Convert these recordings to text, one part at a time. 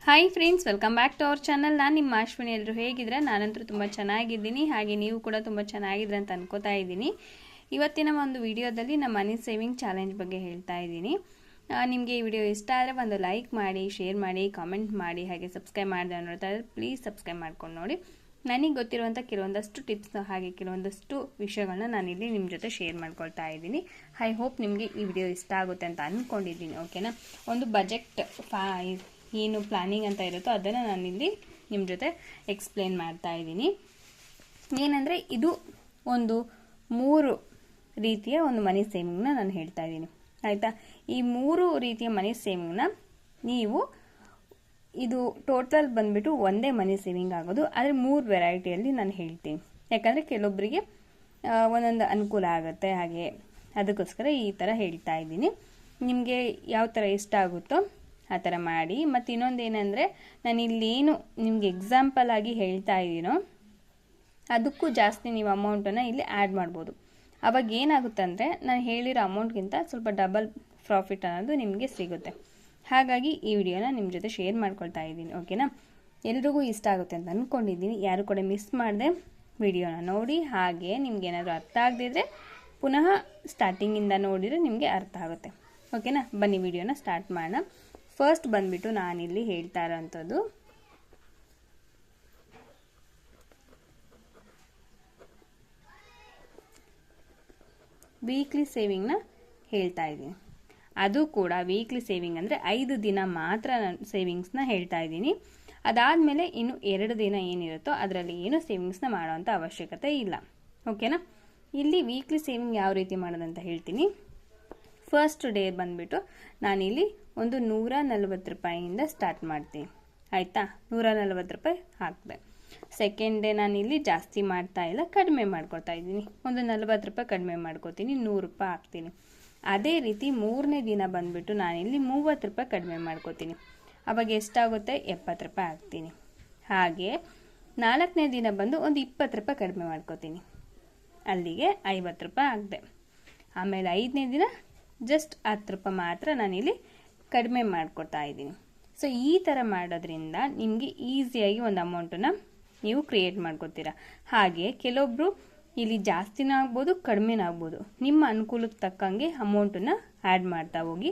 Hi friends, welcome back to our channel. ನಾನು ನಿಮ್ಮ ಅಶ್ವಿನಿ. ಎಲ್ಲರೂ ಹೇಗಿದ್ರೆ? ನಾನಂತೂ ತುಂಬ ಚೆನ್ನಾಗಿದ್ದೀನಿ, ಹಾಗೆ ನೀವು ಕೂಡ ತುಂಬ ಚೆನ್ನಾಗಿದ್ರೆ ಅಂತ ಅನ್ಕೋತಾ ಇದ್ದೀನಿ. ಇವತ್ತಿನ ಒಂದು ವಿಡಿಯೋದಲ್ಲಿ ನಮ್ಮ ಮನಿ ಸೇವಿಂಗ್ ಚಾಲೆಂಜ್ ಬಗ್ಗೆ ಹೇಳ್ತಾ ಇದ್ದೀನಿ. ನಿಮಗೆ ಈ ವಿಡಿಯೋ ಇಷ್ಟ ಆದರೆ ಒಂದು ಲೈಕ್ ಮಾಡಿ, ಶೇರ್ ಮಾಡಿ, ಕಾಮೆಂಟ್ ಮಾಡಿ, ಹಾಗೆ ಸಬ್ಸ್ಕ್ರೈಬ್ ಮಾಡಿದೆ ನೋಡ್ತಾ ಇದ್ದರೆ ಪ್ಲೀಸ್ ಸಬ್ಸ್ಕ್ರೈಬ್ ಮಾಡ್ಕೊಂಡು ನೋಡಿ. ನನಗೆ ಗೊತ್ತಿರುವಂಥ ಕೆಲವೊಂದಷ್ಟು ಟಿಪ್ಸ್ ಹಾಗೆ ಕೆಲವೊಂದಷ್ಟು ವಿಷಯಗಳನ್ನ ನಾನಿಲ್ಲಿ ನಿಮ್ಮ ಜೊತೆ ಶೇರ್ ಮಾಡ್ಕೊಳ್ತಾ ಇದ್ದೀನಿ. ಐ ಹೋಪ್ ನಿಮಗೆ ಈ ವಿಡಿಯೋ ಇಷ್ಟ ಆಗುತ್ತೆ ಅಂತ ಅಂದ್ಕೊಂಡಿದ್ದೀನಿ. ಓಕೆನಾ? ಒಂದು ಬಜೆಟ್ ಏನು ಪ್ಲಾನಿಂಗ್ ಅಂತ ಇರುತ್ತೋ ಅದನ್ನು ನಾನಿಲ್ಲಿ ನಿಮ್ಮ ಜೊತೆ ಎಕ್ಸ್ಪ್ಲೇನ್ ಮಾಡ್ತಾ ಇದ್ದೀನಿ. ಏನಂದರೆ ಇದು ಒಂದು 3 ರೀತಿಯ ಒಂದು ಮನಿ ಸೇವಿಂಗ್ನ ನಾನು ಹೇಳ್ತಾ ಇದ್ದೀನಿ, ಆಯಿತಾ? ಈ 3 ರೀತಿಯ ಮನಿ ಸೇವಿಂಗ್ನ ನೀವು ಇದು ಟೋಟಲ್ ಬಂದುಬಿಟ್ಟು ಒಂದೇ ಮನಿ ಸೇವಿಂಗ್ ಆಗೋದು, ಆದರೆ 3 ವೆರೈಟಿಯಲ್ಲಿ ನಾನು ಹೇಳ್ತೀನಿ. ಯಾಕಂದರೆ ಕೆಲವೊಬ್ಬರಿಗೆ ಒಂದೊಂದು ಅನುಕೂಲ ಆಗುತ್ತೆ, ಹಾಗೆ ಅದಕ್ಕೋಸ್ಕರ ಈ ಥರ ಹೇಳ್ತಾ ಇದ್ದೀನಿ. ನಿಮಗೆ ಯಾವ ಥರ ಇಷ್ಟ ಆಗುತ್ತೋ ಆ ಥರ ಮಾಡಿ. ಮತ್ತು ಇನ್ನೊಂದು ಏನಂದರೆ, ನಾನು ಇಲ್ಲೇನು ನಿಮಗೆ ಎಕ್ಸಾಂಪಲ್ ಆಗಿ ಹೇಳ್ತಾ ಇದ್ದೀನೋ ಅದಕ್ಕೂ ಜಾಸ್ತಿ ನೀವು ಅಮೌಂಟನ್ನು ಇಲ್ಲಿ ಆ್ಯಡ್ ಮಾಡ್ಬೋದು. ಅವಾಗ ಏನಾಗುತ್ತೆ ಅಂದರೆ, ನಾನು ಹೇಳಿರೋ ಅಮೌಂಟ್ಗಿಂತ ಸ್ವಲ್ಪ ಡಬಲ್ ಪ್ರಾಫಿಟ್ ಅನ್ನೋದು ನಿಮಗೆ ಸಿಗುತ್ತೆ. ಹಾಗಾಗಿ ಈ ವಿಡಿಯೋನ ನಿಮ್ಮ ಜೊತೆ ಶೇರ್ ಮಾಡ್ಕೊಳ್ತಾ ಇದ್ದೀನಿ. ಓಕೆನಾ? ಎಲ್ರಿಗೂ ಇಷ್ಟ ಆಗುತ್ತೆ ಅಂತ ಅಂದ್ಕೊಂಡಿದ್ದೀನಿ. ಯಾರು ಕೂಡ ಮಿಸ್ ಮಾಡದೆ ವಿಡಿಯೋನ ನೋಡಿ. ಹಾಗೆ ನಿಮ್ಗೆ ಏನಾದರೂ ಅರ್ಥ ಆಗದಿದ್ರೆ ಪುನಃ ಸ್ಟಾರ್ಟಿಂಗಿಂದ ನೋಡಿದರೆ ನಿಮಗೆ ಅರ್ಥ ಆಗುತ್ತೆ. ಓಕೆನಾ? ಬನ್ನಿ ವಿಡಿಯೋನ ಸ್ಟಾರ್ಟ್ ಮಾಡೋಣ. ಫಸ್ಟ್ ಬಂದ್ಬಿಟ್ಟು ನಾನಿಲ್ಲಿ ಹೇಳ್ತಾ ಇರೋಂಥದ್ದು ವೀಕ್ಲಿ ಸೇವಿಂಗ್ನ ಹೇಳ್ತಾ ಇದ್ದೀನಿ. ಅದು ಕೂಡ ವೀಕ್ಲಿ ಸೇವಿಂಗ್ ಅಂದರೆ 5 ದಿನ ಮಾತ್ರ ನಾನು ಸೇವಿಂಗ್ಸ್ನ ಹೇಳ್ತಾ ಇದ್ದೀನಿ. ಅದಾದಮೇಲೆ ಇನ್ನು 2 ದಿನ ಏನಿರುತ್ತೋ ಅದರಲ್ಲಿ ಏನು ಸೇವಿಂಗ್ಸ್ನ ಮಾಡೋವಂಥ ಅವಶ್ಯಕತೆ ಇಲ್ಲ. ಓಕೆನಾ? ಇಲ್ಲಿ ವೀಕ್ಲಿ ಸೇವಿಂಗ್ ಯಾವ ರೀತಿ ಮಾಡೋದಂತ ಹೇಳ್ತೀನಿ. ಫಸ್ಟ್ ಡೇ ಬಂದುಬಿಟ್ಟು ನಾನಿಲ್ಲಿ ಒಂದು 140 ರೂಪಾಯಿಯಿಂದ ಸ್ಟಾರ್ಟ್ ಮಾಡ್ತೀನಿ, ಆಯಿತಾ? 140 ರೂಪಾಯಿ ಹಾಕಿದೆ. ಸೆಕೆಂಡ್ ಡೇ ನಾನಿಲ್ಲಿ ಜಾಸ್ತಿ ಮಾಡ್ತಾ ಇಲ್ಲ, ಕಡಿಮೆ ಮಾಡ್ಕೊಳ್ತಾ ಇದ್ದೀನಿ. ಒಂದು 40 ರೂಪಾಯಿ ಕಡಿಮೆ ಮಾಡ್ಕೋತೀನಿ, 100 ರೂಪಾಯಿ ಹಾಕ್ತೀನಿ. ಅದೇ ರೀತಿ 3ನೇ ದಿನ ಬಂದುಬಿಟ್ಟು ನಾನಿಲ್ಲಿ 30 ರೂಪಾಯಿ ಕಡಿಮೆ ಮಾಡ್ಕೋತೀನಿ. ಅವಾಗ ಎಷ್ಟಾಗುತ್ತೆ? 70 ರೂಪಾಯಿ ಹಾಕ್ತೀನಿ. ಹಾಗೆ 4ನೇ ದಿನ ಬಂದು ಒಂದು 20 ರೂಪಾಯಿ ಕಡಿಮೆ ಮಾಡ್ಕೋತೀನಿ, ಅಲ್ಲಿಗೆ 50 ರೂಪಾಯಿ ಹಾಕಿದೆ. ಆಮೇಲೆ 5ನೇ ದಿನ ಜಸ್ಟ್ 10 ರೂಪಾಯಿ ಮಾತ್ರ ನಾನಿಲ್ಲಿ ಕಡಿಮೆ ಮಾಡ್ಕೊತಾ ಇದ್ದೀನಿ. ಸೊ ಈ ಥರ ಮಾಡೋದ್ರಿಂದ ನಿಮಗೆ ಈಸಿಯಾಗಿ ಒಂದು ಅಮೌಂಟನ್ನು ನೀವು ಕ್ರಿಯೇಟ್ ಮಾಡ್ಕೊತೀರಾ. ಹಾಗೆ ಕೆಲವೊಬ್ಬರು ಇಲ್ಲಿ ಜಾಸ್ತಿನೂ ಆಗ್ಬೋದು, ಕಡಿಮೆನೂ ಆಗ್ಬೋದು. ನಿಮ್ಮ ಅನುಕೂಲಕ್ಕೆ ತಕ್ಕಂಗೆ ಅಮೌಂಟನ್ನು ಆ್ಯಡ್ ಮಾಡ್ತಾ ಹೋಗಿ.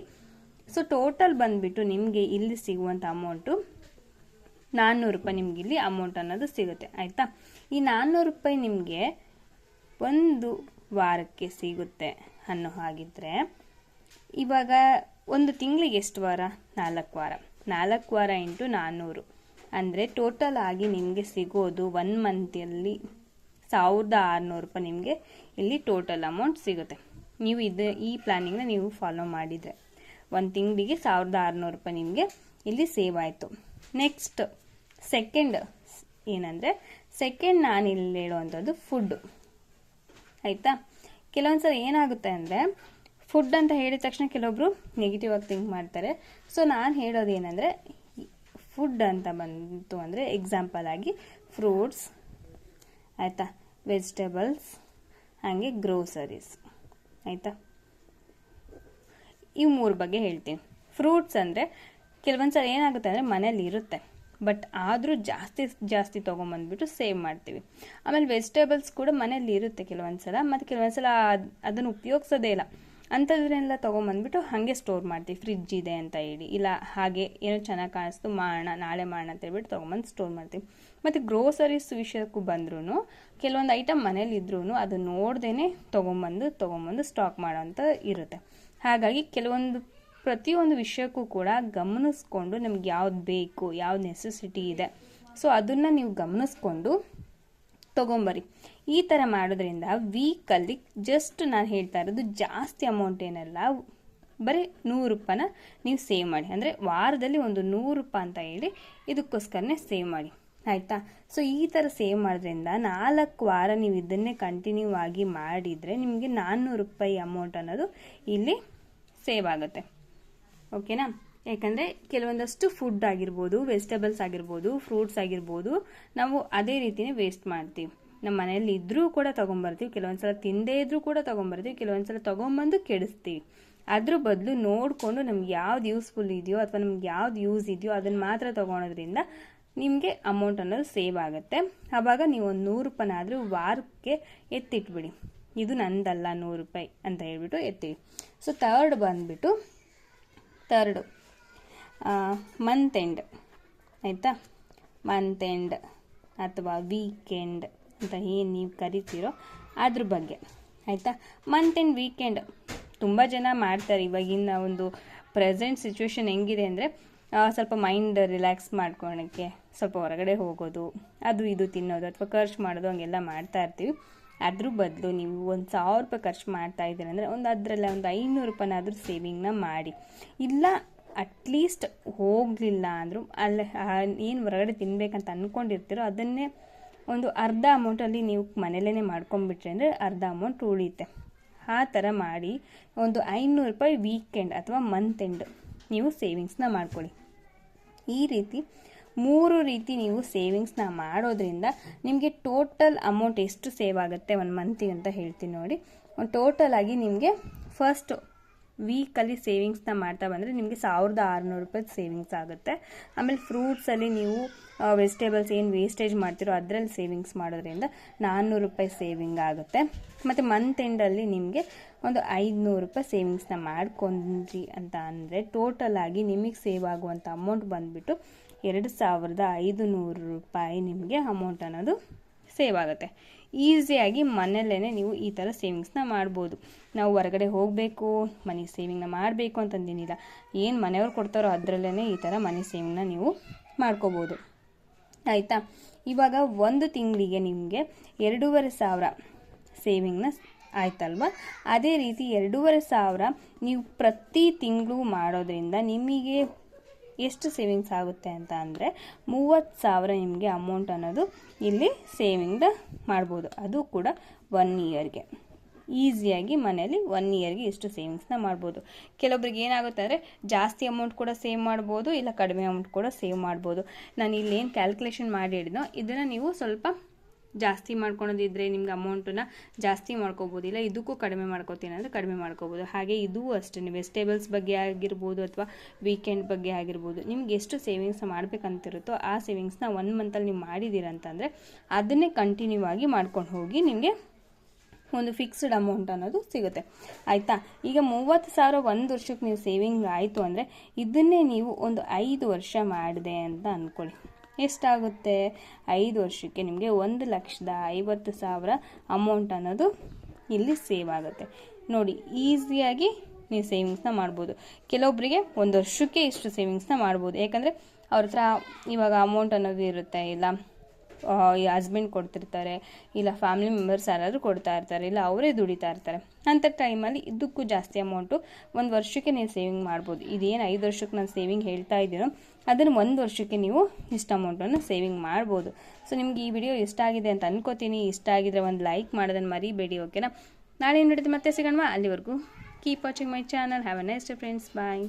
ಸೊ ಟೋಟಲ್ ಬಂದುಬಿಟ್ಟು ನಿಮಗೆ ಇಲ್ಲಿ ಸಿಗುವಂಥ ಅಮೌಂಟು 400 ರೂಪಾಯಿ ನಿಮ್ಗೆ ಇಲ್ಲಿ ಅಮೌಂಟ್ ಅನ್ನೋದು ಸಿಗುತ್ತೆ, ಆಯಿತಾ? ಈ 400 ರೂಪಾಯಿ ನಿಮಗೆ ಒಂದು ವಾರಕ್ಕೆ ಸಿಗುತ್ತೆ ಅನ್ನೋ ಹಾಗಿದ್ರೆ, ಇವಾಗ ಒಂದು ತಿಂಗಳಿಗೆ ಎಷ್ಟು ವಾರ? 4 ವಾರ. 4 ವಾರ ಇಂಟು 400 ಅಂದರೆ ಟೋಟಲ್ ಆಗಿ ನಿಮಗೆ ಸಿಗೋದು 1 ಮಂತಲ್ಲಿ 1600 ರೂಪಾಯಿ ನಿಮಗೆ ಇಲ್ಲಿ ಟೋಟಲ್ ಅಮೌಂಟ್ ಸಿಗುತ್ತೆ. ನೀವು ಈ ಪ್ಲಾನಿಂಗ್ನ ನೀವು ಫಾಲೋ ಮಾಡಿದರೆ 1 ತಿಂಗಳಿಗೆ 1600 ರೂಪಾಯಿ ನಿಮಗೆ ಇಲ್ಲಿ ಸೇವ್ ಆಯಿತು. ನೆಕ್ಸ್ಟ್ ಸೆಕೆಂಡ್ ಏನಂದರೆ, ಸೆಕೆಂಡ್ ನಾನು ಇಲ್ಲಿ ಹೇಳುವಂಥದ್ದು ಫುಡ್ಡು, ಆಯಿತಾ? ಕೆಲವೊಂದು ಸಲ ಏನಾಗುತ್ತೆ ಅಂದರೆ, ಫುಡ್ ಅಂತ ಹೇಳಿದ ತಕ್ಷಣ ಕೆಲವೊಬ್ರು ನೆಗೆಟಿವ್ ಆಗಿ ಥಿಂಕ್ ಮಾಡ್ತಾರೆ. ಸೊ ನಾನು ಹೇಳೋದು ಏನಂದರೆ, ಫುಡ್ ಅಂತ ಬಂತು ಅಂದರೆ ಎಕ್ಸಾಂಪಲ್ ಆಗಿ ಫ್ರೂಟ್ಸ್, ಆಯಿತಾ? ವೆಜಿಟೇಬಲ್ಸ್, ಹಾಗೆ ಗ್ರೋಸರೀಸ್, ಆಯಿತಾ? ಈ 3 ಬಗ್ಗೆ ಹೇಳ್ತೀನಿ. ಫ್ರೂಟ್ಸ್ ಅಂದರೆ ಕೆಲವೊಂದು ಸಲ ಏನಾಗುತ್ತೆ ಅಂದರೆ, ಮನೇಲಿ ಇರುತ್ತೆ ಬಟ್ ಆದರೂ ಜಾಸ್ತಿ ತೊಗೊಂಬಂದ್ಬಿಟ್ಟು ಸೇವ್ ಮಾಡ್ತೀವಿ. ಆಮೇಲೆ ವೆಜಿಟೇಬಲ್ಸ್ ಕೂಡ ಮನೇಲಿ ಇರುತ್ತೆ ಕೆಲವೊಂದು ಸಲ, ಮತ್ತು ಕೆಲವೊಂದು ಸಲ ಅದನ್ನು ಉಪಯೋಗಿಸೋದೇ ಇಲ್ಲ. ಅಂಥದ್ರೆಲ್ಲ ತೊಗೊಂಬಂದ್ಬಿಟ್ಟು ಹಾಗೆ ಸ್ಟೋರ್ ಮಾಡ್ತೀವಿ, ಫ್ರಿಡ್ಜ್ ಇದೆ ಅಂತ ಹೇಳಿ. ಇಲ್ಲ ಹಾಗೆ ಏನೋ ಚೆನ್ನಾಗಿ ಕಾಣಿಸ್ತು, ನಾಳೆ ಮಾಡೋಣ ಅಂತ ಹೇಳ್ಬಿಟ್ಟು ತೊಗೊಂಬಂದು ಸ್ಟೋರ್ ಮಾಡ್ತೀವಿ. ಮತ್ತು ಗ್ರೋಸರೀಸ್ ವಿಷಯಕ್ಕೂ ಬಂದ್ರೂ ಕೆಲವೊಂದು ಐಟಮ್ ಮನೇಲಿ ಇದ್ರೂ ಅದು ನೋಡ್ದೇ ತೊಗೊಂಬಂದು ಸ್ಟಾಕ್ ಮಾಡೋಂಥ ಇರುತ್ತೆ. ಹಾಗಾಗಿ ಪ್ರತಿಯೊಂದು ವಿಷಯಕ್ಕೂ ಕೂಡ ಗಮನಿಸ್ಕೊಂಡು ನಮ್ಗೆ ಯಾವ್ದು ಬೇಕು, ಯಾವ್ದು ನೆಸೆಸಿಟಿ ಇದೆ, ಸೊ ಅದನ್ನು ನೀವು ಗಮನಿಸ್ಕೊಂಡು ತೊಗೊಂಬರಿ. ಈ ಥರ ಮಾಡೋದ್ರಿಂದ ವೀಕಲ್ಲಿ ಜಸ್ಟ್ ನಾನು ಹೇಳ್ತಾ ಇರೋದು ಜಾಸ್ತಿ ಅಮೌಂಟ್ ಏನಲ್ಲ, ಬರೀ 100 ರೂಪಾಯಿನ ನೀವು ಸೇವ್ ಮಾಡಿ. ಅಂದರೆ ವಾರದಲ್ಲಿ ಒಂದು 100 ರೂಪಾಯಿ ಅಂತ ಹೇಳಿ ಇದಕ್ಕೋಸ್ಕರನೇ ಸೇವ್ ಮಾಡಿ, ಆಯಿತಾ? ಸೊ ಈ ಥರ ಸೇವ್ ಮಾಡೋದ್ರಿಂದ 4 ವಾರ ನೀವು ಇದನ್ನೇ ಕಂಟಿನ್ಯೂ ಆಗಿ ಮಾಡಿದರೆ ನಿಮಗೆ 400 ರೂಪಾಯಿ ಅಮೌಂಟ್ ಅನ್ನೋದು ಇಲ್ಲಿ ಸೇವ್ ಆಗುತ್ತೆ. ಓಕೆನಾ? ಯಾಕಂದರೆ ಕೆಲವೊಂದಷ್ಟು ಫುಡ್ ಆಗಿರ್ಬೋದು, ವೆಜಿಟೇಬಲ್ಸ್ ಆಗಿರ್ಬೋದು, ಫ್ರೂಟ್ಸ್ ಆಗಿರ್ಬೋದು, ನಾವು ಅದೇ ರೀತಿಯೇ ವೇಸ್ಟ್ ಮಾಡ್ತೀವಿ. ನಮ್ಮ ಮನೆಯಲ್ಲಿ ಇದ್ರೂ ಕೂಡ ತೊಗೊಂಬರ್ತೀವಿ, ಕೆಲವೊಂದು ಸಲ ತಿಂದೇ ಇದ್ರೂ ಕೂಡ ತೊಗೊಂಬರ್ತೀವಿ, ಕೆಲವೊಂದು ಸಲ ತೊಗೊಂಬಂದು ಕೆಡಿಸ್ತೀವಿ. ಅದ್ರ ಬದಲು ನೋಡಿಕೊಂಡು ನಮ್ಗೆ ಯಾವ್ದು ಯೂಸ್ಫುಲ್ ಇದೆಯೋ ಅಥವಾ ನಮ್ಗೆ ಯಾವ್ದು ಯೂಸ್ ಇದೆಯೋ ಅದನ್ನು ಮಾತ್ರ ತೊಗೊಳೋದ್ರಿಂದ ನಿಮಗೆ ಅಮೌಂಟ್ ಅನ್ನೋದು ಸೇವ್ ಆಗುತ್ತೆ. ಆವಾಗ ನೀವು ಒಂದು 100 ರೂಪಾಯಿನಾದರೂ ವಾರಕ್ಕೆ ಎತ್ತಿಟ್ಬಿಡಿ. ಇದು ನಂದಲ್ಲ 100 ರೂಪಾಯಿ ಅಂತ ಹೇಳ್ಬಿಟ್ಟು ಎತ್ತಿಡಿ. ಸೊ ಥರ್ಡ್ ಬಂದುಬಿಟ್ಟು ಮಂತ್ ಎಂಡ್, ಆಯಿತಾ? ಮಂತ್ ಎಂಡ್ ಅಥವಾ ವೀಕೆಂಡ್ ಅಂತ ಏನು ನೀವು ಕರಿತೀರೋ ಅದ್ರ ಬಗ್ಗೆ, ಆಯಿತಾ? ಮಂತ್ ಎಂಡ್ ವೀಕೆಂಡ್ ತುಂಬ ಜನ ಮಾಡ್ತಾರೆ. ಇವಾಗಿನ ಒಂದು ಪ್ರೆಸೆಂಟ್ ಸಿಚುವೇಶನ್ ಹೆಂಗಿದೆ ಅಂದರೆ ಸ್ವಲ್ಪ ಮೈಂಡ್ ರಿಲ್ಯಾಕ್ಸ್ ಮಾಡ್ಕೊಳಕ್ಕೆ ಸ್ವಲ್ಪ ಹೊರಗಡೆ ಹೋಗೋದು, ಅದು ಇದು ತಿನ್ನೋದು ಅಥವಾ ಖರ್ಚು ಮಾಡೋದು ಹಂಗೆಲ್ಲ ಮಾಡ್ತಾ ಇರ್ತೀವಿ. ಅದ್ರ ಬದಲು ನೀವು 1,000 ರೂಪಾಯಿ ಖರ್ಚು ಮಾಡ್ತಾ ಇದ್ದೀರ ಅಂದರೆ ಅದರಲ್ಲೇ ಒಂದು 500 ರೂಪಾಯಿನಾದರೂ ಸೇವಿಂಗ್ನ ಮಾಡಿ. ಇಲ್ಲ ಅಟ್ಲೀಸ್ಟ್ ಹೋಗಲಿಲ್ಲ ಅಂದರೂ ಅಲ್ಲಿ ಏನು ಹೊರಗಡೆ ತಿನ್ನಬೇಕಂತ ಅಂದ್ಕೊಂಡಿರ್ತೀರೋ ಅದನ್ನೇ ಒಂದು ಅರ್ಧ ಅಮೌಂಟಲ್ಲಿ ನೀವು ಮನೇಲೇ ಮಾಡ್ಕೊಂಬಿಟ್ರೆ ಅಂದರೆ ಅರ್ಧ ಅಮೌಂಟ್ ಉಳಿಯುತ್ತೆ. ಆ ಥರ ಮಾಡಿ ಒಂದು 500 ರೂಪಾಯಿ ವೀಕೆಂಡ್ ಅಥವಾ ಮಂತ್ ಎಂಡ್ ನೀವು ಸೇವಿಂಗ್ಸ್ನ ಮಾಡ್ಕೊಳ್ಳಿ. ಈ ರೀತಿ 3 ರೀತಿ ನೀವು ಸೇವಿಂಗ್ಸ್ನ ಮಾಡೋದ್ರಿಂದ ನಿಮಗೆ ಟೋಟಲ್ ಅಮೌಂಟ್ ಎಷ್ಟು ಸೇವ್ ಆಗುತ್ತೆ ಒಂದು ಮಂತಿಗೆ ಅಂತ ಹೇಳ್ತೀನಿ ನೋಡಿ. ಒಂದು ಟೋಟಲ್ ಆಗಿ ನಿಮಗೆ ಫಸ್ಟ್ ವೀಕಲ್ಲಿ ಸೇವಿಂಗ್ಸ್ನ ಮಾಡ್ತಾ ಬಂದರೆ ನಿಮಗೆ 1,600 ರೂಪಾಯಿ ಸೇವಿಂಗ್ಸ್ ಆಗುತ್ತೆ. ಆಮೇಲೆ ಫ್ರೂಟ್ಸಲ್ಲಿ ನೀವು ವೆಜಿಟೇಬಲ್ಸ್ ಏನು ವೇಸ್ಟೇಜ್ ಮಾಡ್ತಿರೋ ಅದರಲ್ಲಿ ಸೇವಿಂಗ್ಸ್ ಮಾಡೋದ್ರಿಂದ 400 ರೂಪಾಯಿ ಸೇವಿಂಗ್ ಆಗುತ್ತೆ. ಮತ್ತು ಮಂತ್ ಎಂಡಲ್ಲಿ ನಿಮಗೆ ಒಂದು 500 ರೂಪಾಯಿ ಸೇವಿಂಗ್ಸ್ನ ಮಾಡ್ಕೊಂಡ್ರಿ ಅಂತ ಅಂದರೆ ಟೋಟಲ್ ಆಗಿ ನಿಮಗೆ ಸೇವ್ ಆಗುವಂಥ ಅಮೌಂಟ್ ಬಂದುಬಿಟ್ಟು 2,500 ರೂಪಾಯಿ ನಿಮಗೆ ಅಮೌಂಟ್ ಅನ್ನೋದು ಸೇವ್ ಆಗುತ್ತೆ. ಈಸಿಯಾಗಿ ಮನೆಯಲ್ಲೇ ನೀವು ಈ ಥರ ಸೇವಿಂಗ್ಸ್ನ ಮಾಡ್ಬೋದು. ನಾವು ಹೊರಗಡೆ ಹೋಗಬೇಕು ಮನಿ ಸೇವಿಂಗ್ನ ಮಾಡಬೇಕು ಅಂತಂದೇನಿಲ್ಲ. ಏನು ಮನೆಯವ್ರು ಕೊಡ್ತಾರೋ ಅದರಲ್ಲೇ ಈ ಥರ ಮನಿ ಸೇವಿಂಗ್ನ ನೀವು ಮಾಡ್ಕೋಬೋದು, ಆಯಿತಾ? ಇವಾಗ ಒಂದು ತಿಂಗಳಿಗೆ ನಿಮಗೆ 2,500 ಸೇವಿಂಗ್ನ ಆಯ್ತಲ್ವ? ಅದೇ ರೀತಿ 2,500 ನೀವು ಪ್ರತಿ ತಿಂಗಳು ಮಾಡೋದ್ರಿಂದ ನಿಮಗೆ ಎಷ್ಟು ಸೇವಿಂಗ್ಸ್ ಆಗುತ್ತೆ ಅಂತ ಅಂದರೆ 30,000 ನಿಮಗೆ ಅಮೌಂಟ್ ಅನ್ನೋದು ಇಲ್ಲಿ ಸೇವಿಂಗ್ ಮಾಡ್ಬೋದು. ಅದು ಕೂಡ 1 ಇಯರ್ಗೆ ಈಸಿಯಾಗಿ ಮನೆಯಲ್ಲಿ 1 ಇಯರ್ಗೆ ಎಷ್ಟು ಸೇವಿಂಗ್ಸ್ನ ಮಾಡ್ಬೋದು. ಕೆಲವೊಬ್ರಿಗೆ ಏನಾಗುತ್ತೆ ಅಂದರೆ ಜಾಸ್ತಿ ಅಮೌಂಟ್ ಕೂಡ ಸೇವ್ ಮಾಡ್ಬೋದು, ಇಲ್ಲ ಕಡಿಮೆ ಅಮೌಂಟ್ ಕೂಡ ಸೇವ್ ಮಾಡ್ಬೋದು. ನಾನು ಇಲ್ಲೇನು ಕ್ಯಾಲ್ಕುಲೇಷನ್ ಮಾಡಿ ಹೇಳಿದ್ನೋ ಇದನ್ನು ನೀವು ಸ್ವಲ್ಪ ಜಾಸ್ತಿ ಮಾಡ್ಕೊಳೋದಿದ್ರೆ ನಿಮ್ಗೆ ಅಮೌಂಟನ್ನ ಜಾಸ್ತಿ ಮಾಡ್ಕೋಬೋದು, ಇಲ್ಲ ಇದಕ್ಕೂ ಕಡಿಮೆ ಮಾಡ್ಕೋತೀನಿ ಅಂದರೆ ಕಡಿಮೆ ಮಾಡ್ಕೋಬೋದು. ಹಾಗೆ ಇದೂ ಅಷ್ಟೇ, ವೆಜಿಟೇಬಲ್ಸ್ ಬಗ್ಗೆ ಆಗಿರ್ಬೋದು ಅಥವಾ ವೀಕೆಂಡ್ ಬಗ್ಗೆ ಆಗಿರ್ಬೋದು, ನಿಮ್ಗೆ ಎಷ್ಟು ಸೇವಿಂಗ್ಸ್ ಮಾಡಬೇಕಂತಿರುತ್ತೋ ಆ ಸೇವಿಂಗ್ಸ್ನ 1 ಮಂತಲ್ಲಿ ನೀವು ಮಾಡಿದ್ದೀರ ಅಂತಂದರೆ ಅದನ್ನೇ ಕಂಟಿನ್ಯೂ ಆಗಿ ಮಾಡ್ಕೊಂಡು ಹೋಗಿ ನಿಮಗೆ ಒಂದು ಫಿಕ್ಸ್ಡ್ ಅಮೌಂಟ್ ಅನ್ನೋದು ಸಿಗುತ್ತೆ, ಆಯಿತಾ? ಈಗ 30,000 1 ವರ್ಷಕ್ಕೆ ನೀವು ಸೇವಿಂಗ್ ಆಯಿತು ಅಂದರೆ ಇದನ್ನೇ ನೀವು ಒಂದು 5 ವರ್ಷ ಮಾಡಿದೆ ಅಂತ ಅಂದ್ಕೊಳ್ಳಿ. ಎಷ್ಟಾಗುತ್ತೆ? 5 ವರ್ಷಕ್ಕೆ ನಿಮಗೆ 1,50,000 ಅಮೌಂಟ್ ಅನ್ನೋದು ಇಲ್ಲಿ ಸೇವ್ ಆಗುತ್ತೆ. ನೋಡಿ, ಈಸಿಯಾಗಿ ನೀವು ಸೇವಿಂಗ್ಸ್ನ ಮಾಡ್ಬೋದು. ಕೆಲವೊಬ್ಬರಿಗೆ 1 ವರ್ಷಕ್ಕೆ ಇಷ್ಟು ಸೇವಿಂಗ್ಸ್ನ ಮಾಡ್ಬೋದು. ಯಾಕಂದರೆ ಅವ್ರ ಹತ್ರ ಇವಾಗ ಅಮೌಂಟ್ ಅನ್ನೋದು ಇರುತ್ತೆ, ಇಲ್ಲ ಹಸ್ಬೆಂಡ್ ಕೊಡ್ತಿರ್ತಾರೆ, ಇಲ್ಲ ಫ್ಯಾಮಿಲಿ ಮೆಂಬರ್ಸ್ ಯಾರಾದರೂ ಕೊಡ್ತಾ ಇರ್ತಾರೆ, ಇಲ್ಲ ಅವರೇ ದುಡಿತಾ ಇರ್ತಾರೆ. ಅಂಥ ಟೈಮಲ್ಲಿ ಇದಕ್ಕೂ ಜಾಸ್ತಿ ಅಮೌಂಟು 1 ವರ್ಷಕ್ಕೆ ನೀವು ಸೇವಿಂಗ್ ಮಾಡ್ಬೋದು. ಇದೇನು 5 ವರ್ಷಕ್ಕೆ ನಾನು ಸೇವಿಂಗ್ ಹೇಳ್ತಾ ಇದ್ದೀನೋ ಅದನ್ನು 1 ವರ್ಷಕ್ಕೆ ನೀವು ಇಷ್ಟು ಅಮೌಂಟನ್ನು ಸೇವಿಂಗ್ ಮಾಡ್ಬೋದು. ಸೊ ನಿಮ್ಗೆ ಈ ವಿಡಿಯೋ ಇಷ್ಟ ಆಗಿದೆ ಅಂತ ಅನ್ಕೋತೀನಿ. ಇಷ್ಟ ಆಗಿದ್ರೆ ಒಂದು ಲೈಕ್ ಮಾಡೋದನ್ನು ಮರಿಬೇಡಿ, ಓಕೆನಾ? ನಾಳೆ ಏನು ನಡೆಯುತ್ತೆ ಮತ್ತೆ ಸಿಗೋಣ. ಅಲ್ಲಿವರೆಗೂ keep watching my channel. Have a nice day friends. Bye.